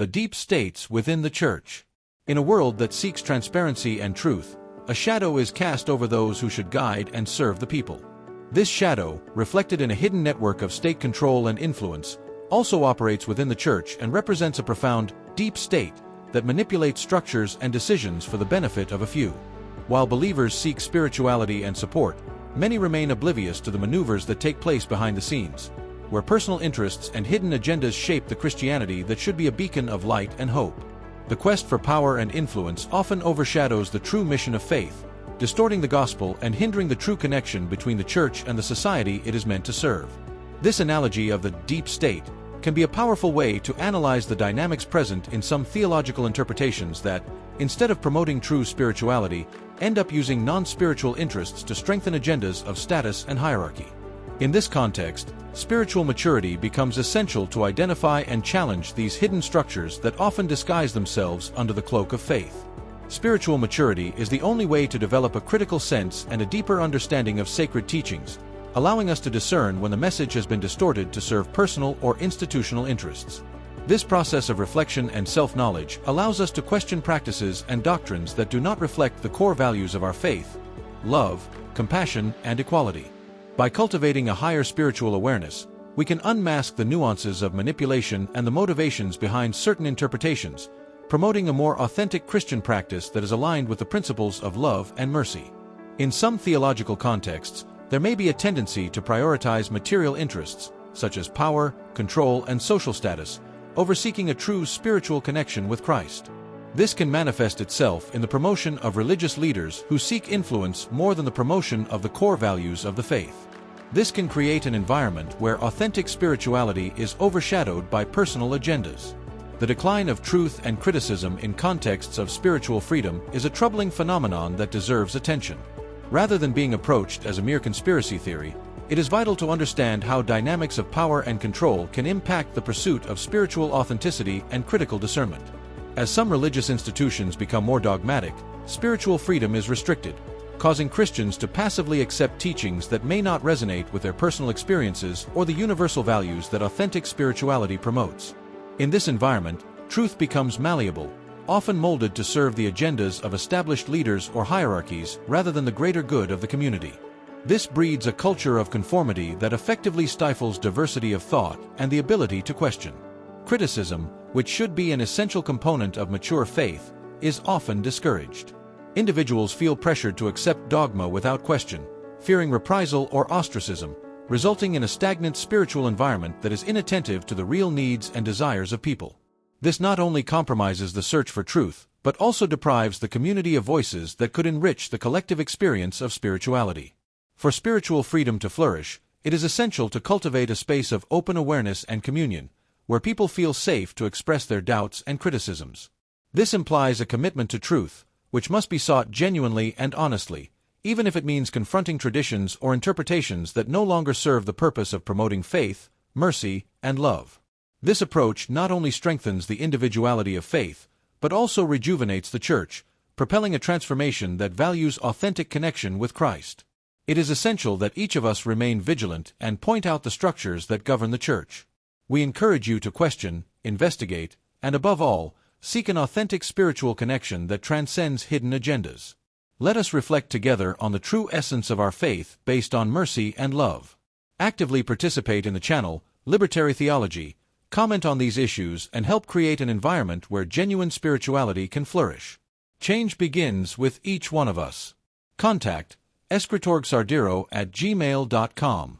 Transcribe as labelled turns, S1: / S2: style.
S1: the deep states within the church. In a world that seeks transparency and truth, a shadow is cast over those who should guide and serve the people. This shadow, reflected in a hidden network of state control and influence, also operates within the church and represents a profound, deep state that manipulates structures and decisions for the benefit of a few. While believers seek spirituality and support, many remain oblivious to the maneuvers that take place behind the scenes, where personal interests and hidden agendas shape the Christianity that should be a beacon of light and hope. The quest for power and influence often overshadows the true mission of faith, distorting the gospel and hindering the true connection between the church and the society it is meant to serve. This analogy of the deep state can be a powerful way to analyze the dynamics present in some theological interpretations that, instead of promoting true spirituality, end up using non-spiritual interests to strengthen agendas of status and hierarchy. In this context, spiritual maturity becomes essential to identify and challenge these hidden structures that often disguise themselves under the cloak of faith. Spiritual maturity is the only way to develop a critical sense and a deeper understanding of sacred teachings, allowing us to discern when the message has been distorted to serve personal or institutional interests. This process of reflection and self-knowledge allows us to question practices and doctrines that do not reflect the core values of our faith: love, compassion, and equality. By cultivating a higher spiritual awareness, we can unmask the nuances of manipulation and the motivations behind certain interpretations, promoting a more authentic Christian practice that is aligned with the principles of love and mercy. In some theological contexts, there may be a tendency to prioritize material interests, such as power, control, and social status, over seeking a true spiritual connection with Christ. This can manifest itself in the promotion of religious leaders who seek influence more than the promotion of the core values of the faith. This can create an environment where authentic spirituality is overshadowed by personal agendas. The decline of truth and criticism in contexts of spiritual freedom is a troubling phenomenon that deserves attention. Rather than being approached as a mere conspiracy theory, it is vital to understand how dynamics of power and control can impact the pursuit of spiritual authenticity and critical discernment. As some religious institutions become more dogmatic, spiritual freedom is restricted, causing Christians to passively accept teachings that may not resonate with their personal experiences or the universal values that authentic spirituality promotes. In this environment, truth becomes malleable, often molded to serve the agendas of established leaders or hierarchies rather than the greater good of the community. This breeds a culture of conformity that effectively stifles diversity of thought and the ability to question. Criticism, which should be an essential component of mature faith, is often discouraged. Individuals feel pressured to accept dogma without question, fearing reprisal or ostracism, resulting in a stagnant spiritual environment that is inattentive to the real needs and desires of people. This not only compromises the search for truth, but also deprives the community of voices that could enrich the collective experience of spirituality. For spiritual freedom to flourish, it is essential to cultivate a space of open awareness and communion, where people feel safe to express their doubts and criticisms. This implies a commitment to truth, which must be sought genuinely and honestly, even if it means confronting traditions or interpretations that no longer serve the purpose of promoting faith, mercy, and love. This approach not only strengthens the individuality of faith, but also rejuvenates the church, propelling a transformation that values authentic connection with Christ. It is essential that each of us remain vigilant and point out the structures that govern the church. We encourage you to question, investigate, and above all, seek an authentic spiritual connection that transcends hidden agendas. Let us reflect together on the true essence of our faith based on mercy and love. Actively participate in the channel, Libertary Theology, comment on these issues and help create an environment where genuine spirituality can flourish. Change begins with each one of us. Contact escritorgsardiro@gmail.com